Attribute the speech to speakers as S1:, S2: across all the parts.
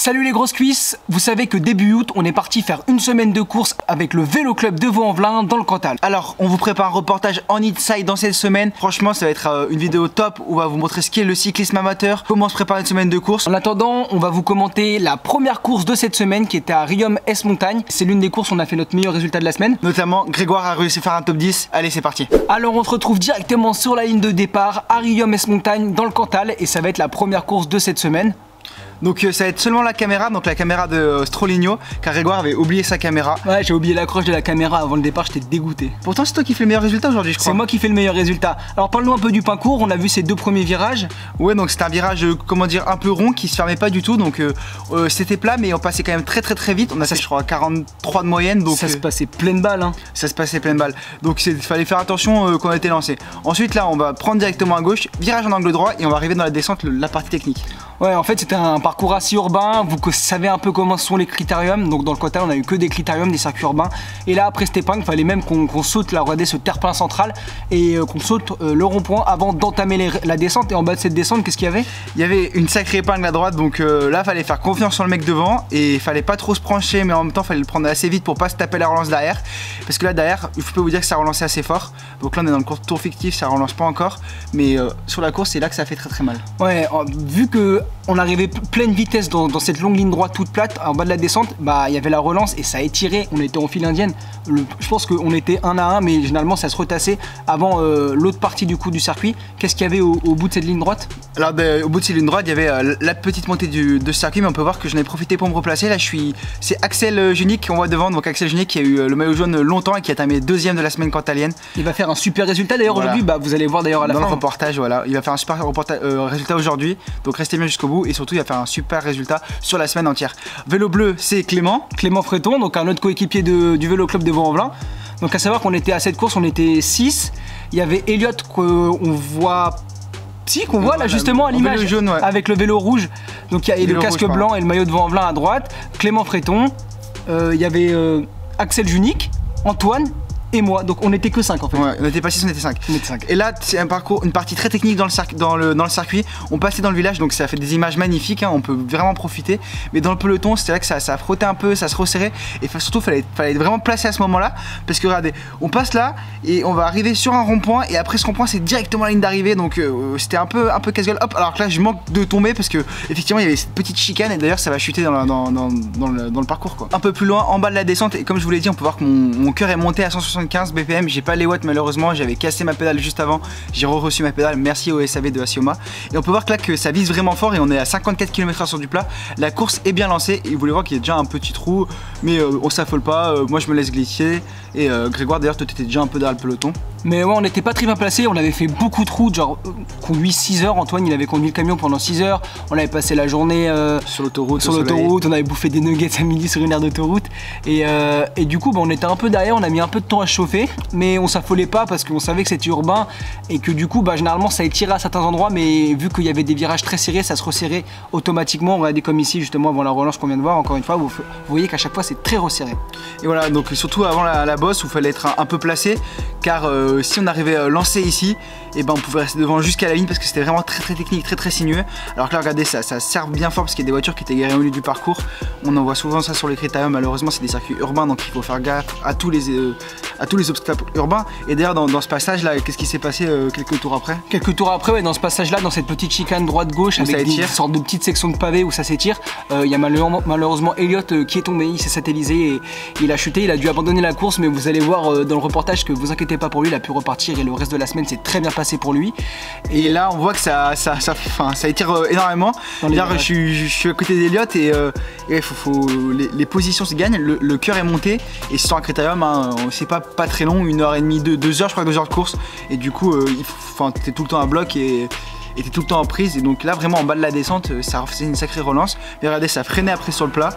S1: Salut les grosses cuisses, vous savez que début août, on est parti faire une semaine de course avec le Vélo Club de Vaux-en-Velin dans le Cantal. Alors, on vous prépare un reportage en inside dans cette semaine. Franchement, ça va être une vidéo top où on va vous montrer ce qu'est le cyclisme amateur, comment se préparer une semaine de course. En attendant, on va vous commenter la première course de cette semaine qui était à Riom S-Montagne. C'est l'une des courses où on a fait notre meilleur résultat de la semaine. Notamment, Grégoire a réussi à faire un top 10. Allez, c'est parti. Alors, on se retrouve directement sur la ligne de départ à Riom S-Montagne dans le Cantal et ça va être la première course de cette semaine. Donc ça va être seulement la caméra, donc la caméra de Stroligno, car Grégoire avait oublié sa caméra. Ouais, j'ai oublié l'accroche de la caméra avant le départ, j'étais dégoûté. Pourtant c'est toi qui fais le meilleur résultat aujourd'hui, je crois. C'est moi qui fais le meilleur résultat. Alors parle-nous un peu du parcours, on a vu ces deux premiers virages. Ouais, donc c'était un virage, comment dire, un peu rond qui se fermait pas du tout, donc c'était plat mais on passait quand même très vite. On a fait je crois 43 de moyenne, donc ça se passait pleine balle hein. Ça se passait pleine balle, donc il fallait faire attention quand on était lancé. Ensuite là on va prendre directement à gauche, virage en angle droit et on va arriver dans la descente, la partie technique. Ouais, en fait c'était un parcours assez urbain, vous savez un peu comment sont les critériums, donc dans le Cantal on a eu que des critériums, des circuits urbains, et là après cette épingle, il fallait même qu'on saute, là regardez ce terre-plein central, et qu'on saute le rond-point avant d'entamer la descente, et en bas de cette descente, qu'est-ce qu'il y avait? Il y avait une sacrée épingle à droite, donc là il fallait faire confiance sur le mec devant, et il fallait pas trop se pencher, mais en même temps il fallait le prendre assez vite pour pas se taper la relance derrière, parce que là derrière, je peux vous dire que ça relançait assez fort, donc là on est dans le tour fictif, ça relance pas encore, mais sur la course c'est là que ça fait très mal. Ouais, vu que on arrivait pleine vitesse dans cette longue ligne droite toute plate, en bas de la descente, bah il y avait la relance et ça étirait, on était en file indienne. Je pense qu'on était 1 à 1, mais généralement ça se retassait avant l'autre partie du coup du circuit. Qu'est-ce qu'il y avait au bout de cette ligne droite? Alors au bout de cette ligne droite, il y avait la petite montée de ce circuit, mais on peut voir que j'en ai profité pour me replacer. Là c'est Axel Junique qu'on voit devant, donc Axel Junique qui a eu le maillot jaune longtemps et qui a terminé deuxième de la semaine cantalienne. Il va faire un super résultat d'ailleurs aujourd'hui, bah vous allez voir d'ailleurs à la fin. Dans le reportage, voilà, il va faire un super résultat aujourd'hui, donc restez bien jusqu'au bout et surtout il va faire un super résultat sur la semaine entière. Vélo bleu, c'est Clément Freton, donc un autre coéquipier du Vélo Club de Vaux-en-Velin. Donc à savoir qu'on était à cette course, on était 6. Il y avait Elliot qu'on voit là justement à l'image jaune, ouais. Avec le vélo rouge. Donc il y a le casque blanc et le maillot de Vaux-en-Velin à droite. Clément Freton, il y avait Axel Junique, Antoine et moi, donc on était que 5 en fait. Ouais, on était pas 6, on était 5. Et là c'est un parcours, une partie très technique dans le circuit. On passait dans le village, donc ça fait des images magnifiques, hein, on peut vraiment profiter. Mais dans le peloton, c'était là que ça frottait un peu, ça se resserrait. Et surtout, fallait être vraiment placé à ce moment-là. Parce que regardez, on passe là et on va arriver sur un rond-point. Et après ce rond-point, c'est directement la ligne d'arrivée. Donc c'était un peu casse-gueule. Hop, alors que là, je manque de tomber parce que effectivement, il y avait cette petite chicane. Et d'ailleurs, ça va chuter dans le parcours, quoi. Un peu plus loin, en bas de la descente. Et comme je vous l'ai dit, on peut voir que mon cœur est monté à 175 BPM, j'ai pas les watts malheureusement, j'avais cassé ma pédale juste avant, j'ai reçu ma pédale, merci au SAV de Asioma. Et on peut voir que là que ça vise vraiment fort et on est à 54 km/h sur du plat. La course est bien lancée et vous voulez voir qu'il y a déjà un petit trou, mais on s'affole pas, moi je me laisse glisser. Et Grégoire d'ailleurs toi t'étais déjà un peu derrière le peloton. Mais ouais, on n'était pas très bien placé, on avait fait beaucoup de routes, genre conduit 6 heures, Antoine il avait conduit le camion pendant 6 heures, on avait passé la journée sur l'autoroute, on avait bouffé des nuggets à midi sur une aire d'autoroute et du coup bah, on était un peu derrière, on a mis un peu de temps à chauffer, mais on s'affolait pas parce qu'on savait que c'était urbain et que du coup bah, généralement ça étirait à certains endroits, mais vu qu'il y avait des virages très serrés, ça se resserrait automatiquement. Regardez comme ici justement avant la relance qu'on vient de voir, encore une fois vous voyez qu'à chaque fois c'est très resserré. Et voilà, donc surtout avant la bosse où il fallait être un peu placé, car si on arrivait lancé ici, et ben on pouvait rester devant jusqu'à la ligne parce que c'était vraiment très technique, très sinueux. Alors que là regardez, ça serve bien fort parce qu'il y a des voitures qui étaient garées au milieu du parcours. On en voit souvent ça sur les critériums, malheureusement c'est des circuits urbains donc il faut faire gaffe à tous les obstacles urbains. Et d'ailleurs dans ce passage là, qu'est-ce qui s'est passé quelques tours après? Quelques tours après, ouais, dans ce passage là, dans cette petite chicane droite-gauche avec des sortes de petites sections de pavés où ça s'étire, il y a malheureusement Elliot qui est tombé, il s'est satellisé et il a chuté, il a dû abandonner la course, mais vous allez voir dans le reportage que vous inquiétez pas pour lui, il a pu repartir et le reste de la semaine s'est très bien passé pour lui. Et là on voit que ça étire énormément. Là je suis à côté d'Elliot et les positions se gagnent, le cœur est monté et c'est un critérium, hein, c'est pas très long, 1h30, 2 heures, je crois, 2 heures de course, et du coup t'es tout le temps à bloc et t'es tout le temps en prise, et donc là vraiment en bas de la descente ça faisait une sacrée relance, mais regardez ça freinait après sur le plat.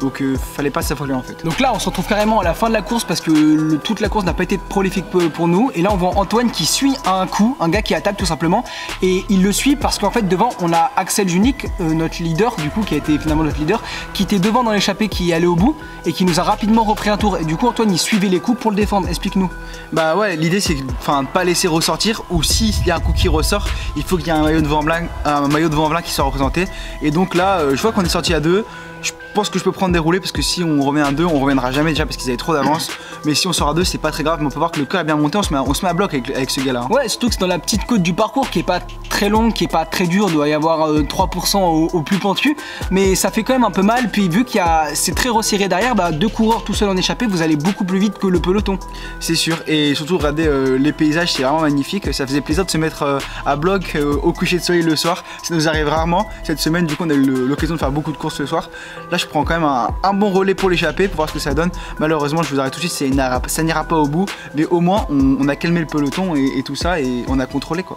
S1: Donc fallait pas s'affoler en fait. Donc là on se retrouve carrément à la fin de la course parce que toute la course n'a pas été prolifique pour nous. Et là on voit Antoine qui suit un coup, un gars qui attaque tout simplement. Et il le suit parce qu'en fait devant on a Axel Junique, notre leader du coup, qui a été finalement notre leader, qui était devant dans l'échappée, qui allait au bout et qui nous a rapidement repris un tour. Et du coup Antoine il suivait les coups pour le défendre, explique-nous. Bah ouais, l'idée c'est de pas laisser ressortir, ou s'il y a un coup qui ressort, il faut qu'il y ait un maillot de Vaux-en-Velin qui soit représenté. Et donc là je vois qu'on est sorti à deux. Je pense que je peux prendre des roulés parce que si on revient à 2, on reviendra jamais déjà parce qu'ils avaient trop d'avance. Mais si on sort à 2, c'est pas très grave. Mais on peut voir que le cœur est bien monté, on se met à bloc avec ce gars-là.
S2: Ouais, surtout que c'est dans la petite côte du parcours qui est pas très longue, qui est pas très dure, doit y avoir 3% au plus pentu. Mais ça fait quand même un peu mal. Puis vu qu'il y a, c'est très resserré derrière, bah, 2 coureurs tout seuls en échappée, vous allez beaucoup plus vite que le peloton.
S1: C'est sûr. Et surtout, regardez les paysages, c'est vraiment magnifique. Ça faisait plaisir de se mettre à bloc au coucher de soleil le soir. Ça nous arrive rarement. Cette semaine, du coup, on a eu l'occasion de faire beaucoup de courses le soir. Là, je prends quand même un bon relais pour l'échapper pour voir ce que ça donne. Malheureusement, je vous arrête tout de suite, ça n'ira pas au bout. Mais au moins, on a calmé le peloton et tout ça et on a contrôlé quoi.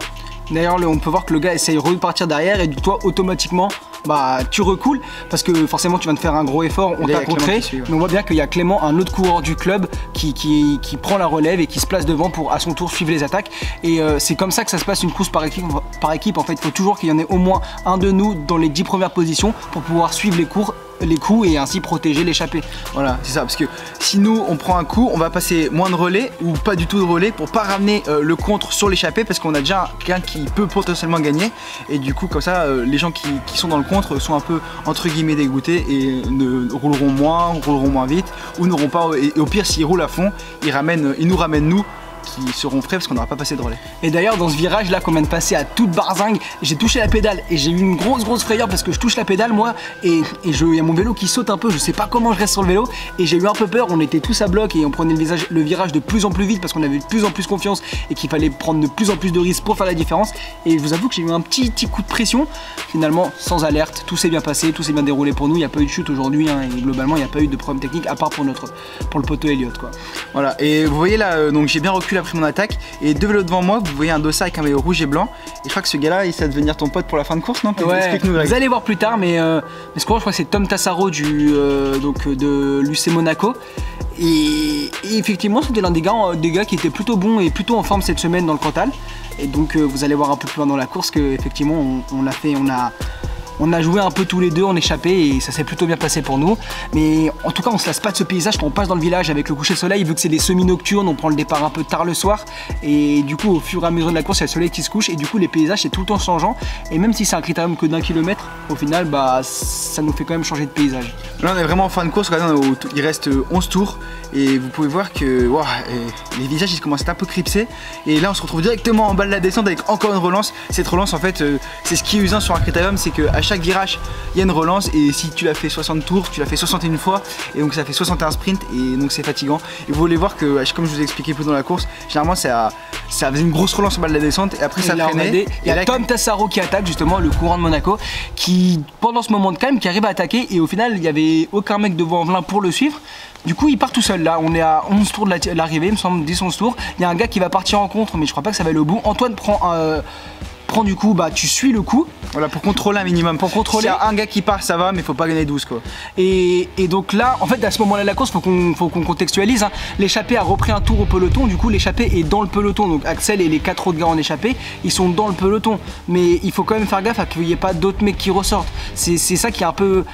S2: D'ailleurs, on peut voir que le gars essaye de repartir derrière et du toi, automatiquement, bah, tu recoules parce que forcément, tu viens de faire un gros effort, on t'a contré. Mais on voit bien qu'il y a Clément, un autre coureur du club, qui prend la relève et qui se place devant pour à son tour suivre les attaques. Et c'est comme ça que ça se passe une course par équipe. En fait, il faut toujours qu'il y en ait au moins un de nous dans les 10 premières positions pour pouvoir suivre les coups et ainsi protéger l'échappée.
S1: Voilà, c'est ça, parce que si nous on prend un coup, on va passer moins de relais ou pas du tout de relais pour pas ramener le contre sur l'échappée parce qu'on a déjà quelqu'un qui peut potentiellement gagner et du coup comme ça les gens qui sont dans le contre sont un peu entre guillemets dégoûtés et ne rouleront moins vite ou n'auront pas, et au pire s'ils roulent à fond, ils nous ramènent nous qui seront frais parce qu'on n'aura pas passé de relais.
S2: Et d'ailleurs dans ce virage là qu'on vient de passer à toute barzingue, j'ai touché la pédale et j'ai eu une grosse frayeur parce que je touche la pédale moi et il y a mon vélo qui saute un peu, je sais pas comment je reste sur le vélo et j'ai eu un peu peur, on était tous à bloc et on prenait le virage de plus en plus vite parce qu'on avait de plus en plus confiance et qu'il fallait prendre de plus en plus de risques pour faire la différence et je vous avoue que j'ai eu un petit coup de pression, finalement sans alerte, tout s'est bien passé, tout s'est bien déroulé pour nous, il n'y a pas eu de chute aujourd'hui hein, et globalement il n'y a pas eu de problème technique à part pour le poteau Elliott quoi.
S1: Voilà, et vous voyez là, donc j'ai bien reculé après mon attaque et deux vélos devant moi, vous voyez un dossard avec un maillot rouge et blanc et je crois que ce gars là il va devenir ton pote pour la fin de course, non?
S2: Ouais, vous allez voir plus tard mais ce coureur je crois que c'est Tom Tassaro de l'UC Monaco et effectivement c'était l'un des gars qui était plutôt bon et plutôt en forme cette semaine dans le Cantal et donc vous allez voir un peu plus loin dans la course que effectivement on a joué un peu tous les deux en échappé et ça s'est plutôt bien passé pour nous. Mais en tout cas, on se lasse pas de ce paysage quand on passe dans le village avec le coucher de soleil. Vu que c'est des semi-nocturnes, on prend le départ un peu tard le soir. Et du coup, au fur et à mesure de la course, il y a le soleil qui se couche. Et du coup, les paysages, c'est tout le temps changeant. Et même si c'est un critérium que d'1 kilomètre, au final, bah, ça nous fait quand même changer de paysage.
S1: Là, on est vraiment en fin de course. Regardez, il reste 11 tours. Et vous pouvez voir que wow, les visages, ils commencent à être un peu cripsés. Et là, on se retrouve directement en bas de la descente avec encore une relance. Cette relance, en fait, c'est ce qui est usant sur un critérium, c'est qu'à chaque virage, il y a une relance et si tu l'as fait 60 tours, tu l'as fait 61 fois et donc ça fait 61 sprints et donc c'est fatigant. Et vous voulez voir que, comme je vous ai expliqué plus dans la course, généralement ça faisait une grosse relance en bas de la descente et après ça freinait.
S2: Il y a Tom Tassaro qui attaque justement, le courant de Monaco, qui pendant ce moment de calme, qui arrive à attaquer et au final il n'y avait aucun mec devant Velin pour le suivre. Du coup il part tout seul là, on est à 11 tours de l'arrivée, il me semble 10-11 tours. Il y a un gars qui va partir en contre mais je crois pas que ça va aller au bout. Antoine prend du coup, bah tu suis le coup.
S1: Voilà, pour contrôler un minimum. Pour contrôler. S'il y a un gars qui part, ça va, mais faut pas gagner 12 quoi.
S2: Et donc là, en fait, à ce moment-là de la course, faut qu'on contextualise. Hein. L'échappée a repris un tour au peloton. Du coup, l'échappée est dans le peloton. Donc Axel et les 4 autres gars en échappée, ils sont dans le peloton. Mais il faut quand même faire gaffe à qu'il n'y ait pas d'autres mecs qui ressortent. C'est ça qui est un peu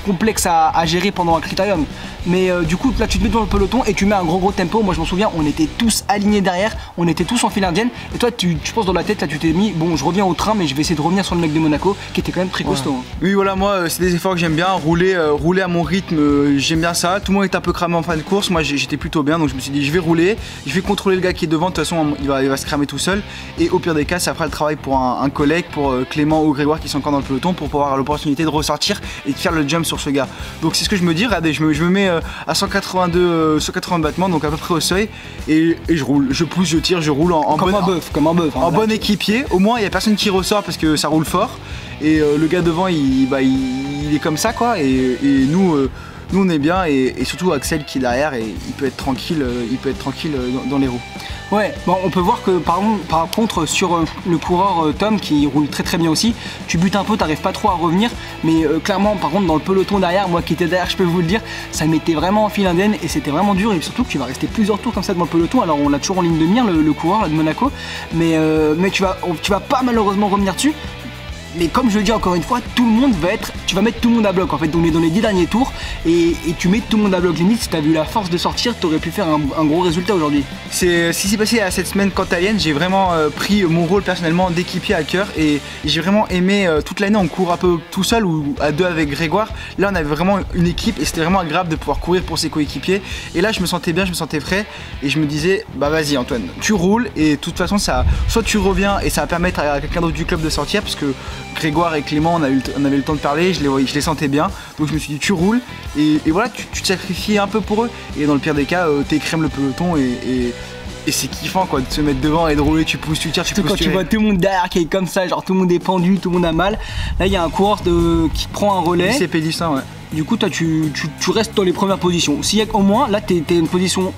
S2: complexe à gérer pendant un critérium. Mais du coup, là, tu te mets dans le peloton et tu mets un gros tempo. Moi, je m'en souviens, on était tous alignés derrière. On était tous en file indienne. Et toi, je pense dans la tête, là, tu t'es mis, bon, je reviens au train, mais je vais essayer de revenir sur le mec de Monaco qui était quand même très costaud. Hein.
S1: Oui, voilà, moi c'est des efforts que j'aime bien, rouler à mon rythme, j'aime bien ça. Tout le monde est un peu cramé en fin de course, moi j'étais plutôt bien donc je me suis dit je vais rouler, je vais contrôler le gars qui est devant, de toute façon il va se cramer tout seul et au pire des cas ça fera le travail pour un collègue, pour Clément ou Grégoire qui sont encore dans le peloton pour pouvoir avoir l'opportunité de ressortir et de faire le jump sur ce gars. Donc c'est ce que je me dis, regardez, je me mets à 180 battements, donc à peu près au seuil et je roule, je pousse, je tire, je roule
S2: comme un bœuf,
S1: en bon équipier. Au moins il n'y a personne qui ressort parce que ça roule fort et le gars devant il est comme ça quoi et nous on est bien et surtout Axel qui est derrière et il peut être tranquille dans les roues.
S2: Ouais, bon, on peut voir que par contre sur le coureur Tom qui roule très bien aussi, tu butes un peu, t'arrives pas trop à revenir, mais clairement par contre dans le peloton derrière, moi qui étais derrière je peux vous le dire, ça mettait vraiment en file indienne et c'était vraiment dur et surtout que tu vas rester plusieurs tours comme ça dans le peloton, alors on l'a toujours en ligne de mire le coureur là, de Monaco, mais tu vas pas malheureusement revenir dessus. Mais comme je le dis encore une fois, tout le monde va être. Tu vas mettre tout le monde à bloc en fait. On est dans les 10 derniers tours et tu mets tout le monde à bloc. Limite, si tu as vu la force de sortir, tu aurais pu faire un gros résultat aujourd'hui.
S1: C'est ce qui s'est passé à cette semaine cantalienne. J'ai vraiment pris mon rôle personnellement d'équipier à cœur et j'ai vraiment aimé toute l'année. On court un peu tout seul ou à deux avec Grégoire. Là, on avait vraiment une équipe et c'était vraiment agréable de pouvoir courir pour ses coéquipiers. Et là, je me sentais bien, je me sentais frais et je me disais, bah vas-y Antoine, tu roules et de toute façon, ça, soit tu reviens et ça va permettre à quelqu'un d'autre du club de sortir parce que Grégoire et Clément, on avait le temps de parler, je les sentais bien. Donc je me suis dit, tu roules et voilà, tu te sacrifies un peu pour eux. Et dans le pire des cas, t'écrèmes le peloton et c'est kiffant quoi, de se mettre devant et de rouler, tu pousses, tu tires, tu pousses.
S2: Quand tu vois tout le monde derrière qui est comme ça, genre tout le monde est pendu, tout le monde a mal. Là, il y a un coureur qui prend un relais.
S1: C'est Pédistin, ouais.
S2: Du coup, toi, tu restes dans les premières positions. S'il y a au moins, là, t'es une position.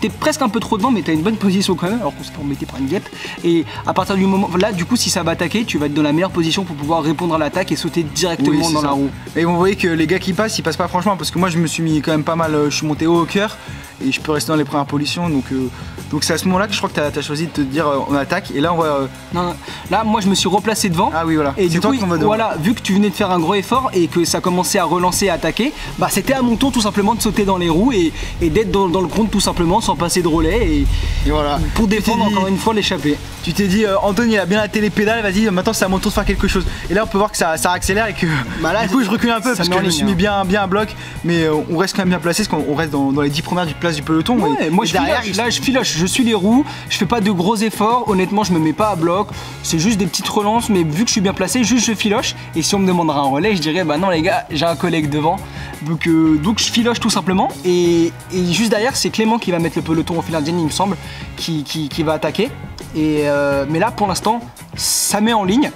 S2: T'es presque un peu trop devant, mais t'as une bonne position quand même, alors qu'on s'est fait embêter par une guêpe. Et à partir du moment là, du coup, si ça va attaquer, tu vas être dans la meilleure position pour pouvoir répondre à l'attaque et sauter directement dans la roue.
S1: Et vous voyez que les gars qui passent, ils passent pas franchement, parce que moi je me suis mis quand même pas mal, je suis monté haut au cœur et je peux rester dans les premières positions. Donc c'est à ce moment-là que je crois que t'as choisi de te dire on attaque. Et là on va.
S2: Non, là moi je me suis replacé devant.
S1: Ah oui voilà.
S2: Et du coup, voilà, vu que tu venais de faire un gros effort et que ça commençait à relancer, à attaquer, bah c'était à mon tour tout simplement de sauter dans les roues et d'être dans le compte tout simplement sans passer de relais et voilà. Pour défendre encore une fois l'échappée.
S1: Tu t'es dit Anthony il a bien la pédale, vas-y maintenant c'est à mon tour de faire quelque chose. Et là on peut voir que ça accélère et que
S2: bah là,
S1: du coup je recule un peu parce que je me suis mis bien à bloc, mais on reste quand même bien placé parce qu'on reste dans les 10 premières places du peloton.
S2: Ouais, moi je filoche, je suis les roues, je fais pas de gros efforts, honnêtement je me mets pas à bloc, c'est juste des petites relances, mais vu que je suis bien placé, juste je filoche. Et si on me demandera un relais, je dirais bah non les gars, j'ai un collègue devant. Donc je filoche tout simplement et juste derrière c'est Clément qui va mettre le peloton au fil indienne il me semble, qui va attaquer. Mais là pour l'instant ça met en ligne.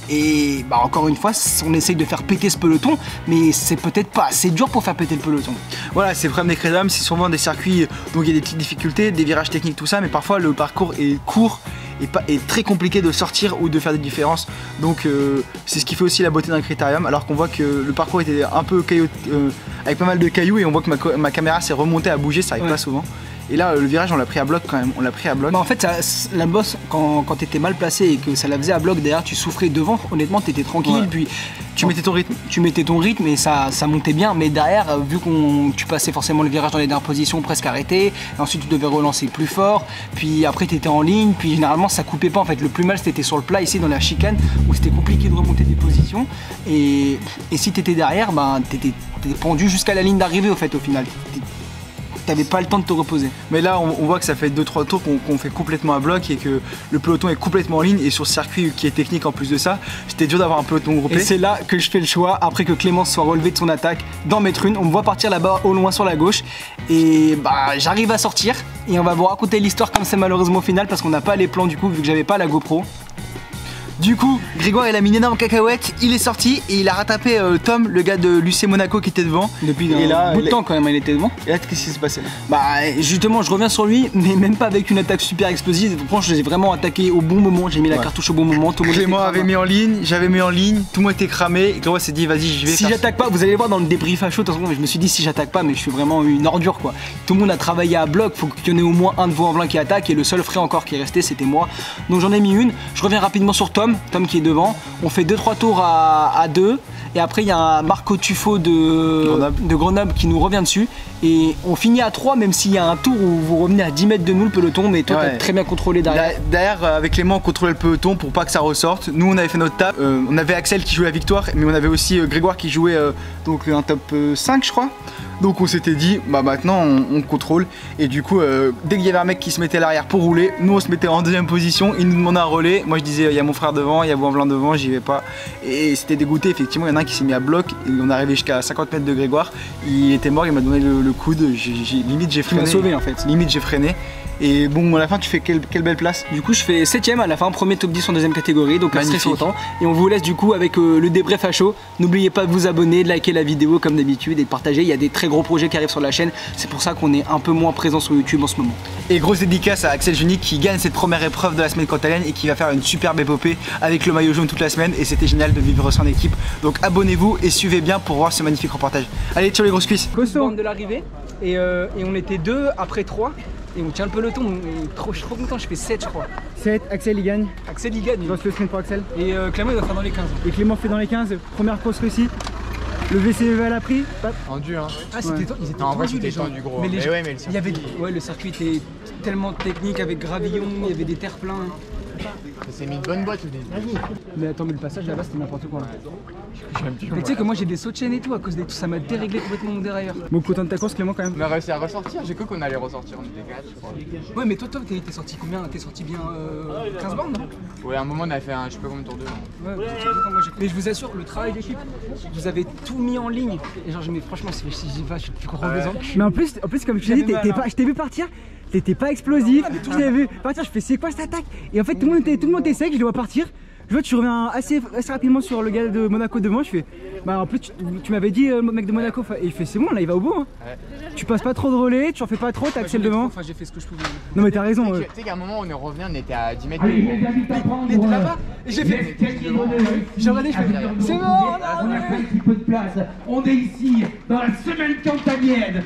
S2: Et bah encore une fois, on essaye de faire péter ce peloton, mais c'est peut-être pas assez dur pour faire péter le peloton.
S1: Voilà, c'est le problème des Crédam, c'est souvent des circuits, donc il y a des petites difficultés, des virages techniques, tout ça, mais parfois le parcours est court et très compliqué de sortir ou de faire des différences. Donc c'est ce qui fait aussi la beauté d'un critérium, alors qu'on voit que le parcours était un peu avec pas mal de cailloux et on voit que ma caméra s'est remontée à bouger, ça arrive pas souvent. Et là, le virage, on l'a pris à bloc quand même. On l'a pris à bloc.
S2: Bah en fait, la bosse, quand t'étais mal placé et que ça la faisait à bloc, derrière, tu souffrais devant. Honnêtement, t'étais tranquille. Ouais. Puis
S1: tu mettais ton rythme.
S2: Tu mettais ton rythme et ça montait bien. Mais derrière, vu tu passais forcément le virage dans les dernières positions, presque arrêté. Ensuite, tu devais relancer plus fort. Puis après, t'étais en ligne. Puis généralement, ça coupait pas. En fait, le plus mal, c'était sur le plat, ici, dans la chicane, où c'était compliqué de remonter des positions. Et si t'étais derrière, bah, t'étais pendu jusqu'à la ligne d'arrivée, au fait, au final. T'avais pas le temps de te reposer.
S1: Mais là on voit que ça fait 2-3 tours qu'on fait complètement à bloc et que le peloton est complètement en ligne, et sur ce circuit qui est technique en plus de ça, c'était dur d'avoir un peloton groupé.
S2: Et c'est là que je fais le choix, après que Clémence soit relevé de son attaque, d'en mettre une. On me voit partir là-bas au loin sur la gauche et bah j'arrive à sortir et on va vous raconter l'histoire comme c'est malheureusement au final parce qu'on n'a pas les plans du coup vu que j'avais pas la GoPro.
S1: Du coup, Grégoire il a mis une énorme cacahuète, il est sorti et il a rattrapé Tom, le gars de l'UC Monaco qui était devant.
S2: Depuis un bout de temps quand même, il était devant.
S1: Et là, qu'est-ce qui s'est passé là?
S2: Bah justement, je reviens sur lui, mais même pas avec une attaque super explosive. Franchement, je les ai vraiment attaqués au bon moment, j'ai mis la cartouche au bon moment. Tout le monde
S1: Clément avait mis en ligne, j'avais mis en ligne, tout le monde était cramé. Et Grégoire s'est dit, vas-y, je vais.
S2: Si j'attaque pas, vous allez voir dans le débrief à chaud, de toute façon, je me suis dit, si j'attaque pas, mais je suis vraiment une ordure quoi. Tout le monde a travaillé à bloc, faut qu'il y en ait au moins un de vous en blanc qui attaque, et le seul frais encore qui est resté, c'était moi. Donc j'en ai mis une. Je reviens rapidement sur Tom qui est devant. On fait 2-3 tours à 2 et après il y a un Marco Tuffo de Grenoble qui nous revient dessus et on finit à 3 même s'il y a un tour où vous revenez à 10 mètres de nous le peloton, mais toi t'as très bien contrôlé derrière.
S1: Derrière avec Clément on contrôlait le peloton pour pas que ça ressorte. Nous on avait fait notre tap, on avait Axel qui jouait la victoire mais on avait aussi Grégoire qui jouait donc un top 5 je crois. Donc on s'était dit bah maintenant on contrôle et du coup dès qu'il y avait un mec qui se mettait à l'arrière pour rouler, nous on se mettait en deuxième position, il nous demandait un relais, moi je disais il y a mon frère devant, il y a Vouan-Velin devant, j'y vais pas et c'était dégoûté. Effectivement il y en a un qui s'est mis à bloc et on est arrivé jusqu'à 50 mètres de Grégoire, il était mort, il m'a donné le coude, limite j'ai freiné.
S2: Tu m'as sauvé en fait.
S1: Limite j'ai freiné. Et bon, à la fin, tu fais quelle belle place.
S2: Du coup, je fais 7ème à la fin, premier top 10 en deuxième catégorie, donc très content. Et on vous laisse du coup avec le débrief à chaud. N'oubliez pas de vous abonner, de liker la vidéo comme d'habitude et de partager. Il y a des très gros projets qui arrivent sur la chaîne. C'est pour ça qu'on est un peu moins présent sur YouTube en ce moment.
S1: Et grosse dédicace à Axel Junique qui gagne cette première épreuve de la semaine cantalienne et qui va faire une superbe épopée avec le maillot jaune toute la semaine. Et c'était génial de vivre ça en équipe. Donc abonnez-vous et suivez bien pour voir ce magnifique reportage. Allez, sur les grosses cuisses.
S2: Costaud de l'arrivée et on était 2 après 3. Et on tient le peloton, je suis trop content, je fais 7 je crois.
S1: 7, Axel il gagne.
S2: Axel il gagne.
S1: Je lance le sprint pour Axel.
S2: Et Clément il va faire dans les 15.
S1: Et Clément fait dans les 15, première course réussie. Le VCEV l'a pris.
S3: Tendu hein.
S2: Ah c'était ils étaient
S3: Non, en vrai
S2: tendus,
S3: c'était
S2: les gens.
S3: tendu gros.
S2: Mais,
S3: Mais ouais, mais le
S2: il y avait,
S3: circuit,
S2: ouais, le circuit était tellement technique avec gravillon, il y avait des terre-pleins.
S3: ça s'est mis une bonne boîte au début.
S2: Mais attends, mais le passage là-bas c'était n'importe quoi là.
S3: J'aime plus.
S2: Mais tu sais que moi j'ai des sauts de chaîne et tout à cause de tout, ça m'a déréglé complètement mon dérailleur.
S1: Bon, content de ta course Clément quand même.
S3: On a réussi à ressortir, j'ai cru qu'on allait ressortir, on était 4 je crois.
S2: Ouais mais toi t'es sorti combien? T'es sorti bien 15 bornes non?
S3: Ouais, à un moment on a fait un je sais pas combien de tour 2.
S2: Ouais, vous étiez content, moi, mais je vous assure, le travail d'équipe, vous avez tout mis en ligne. Et genre, mais franchement, si j'y vais, je suis plus content des enculés.
S1: Mais en plus comme je t'ai dit, je t'ai vu partir. T'étais pas explosif, je t'avais vu partir, je fais c'est quoi cette attaque? Et en fait tout le monde était sec, je le vois partir. Je vois que tu reviens assez rapidement sur le gars de Monaco devant, je fais bah en plus tu m'avais dit le mec de Monaco et il fait c'est bon là il va au bout hein. Ouais. Tu passes pas trop de relais, tu en fais pas trop, t'as Axel devant.
S2: Enfin j'ai fait ce que je pouvais.
S1: Non mais t'as raison.
S3: Tu sais qu'à un moment on est revenu, on était à 10 mètres.
S2: Il était là-bas et j'ai fait. J'ai regardé, je fais c'est mort.
S4: On a fait un petit peu de place. On est ici dans la semaine cantanienne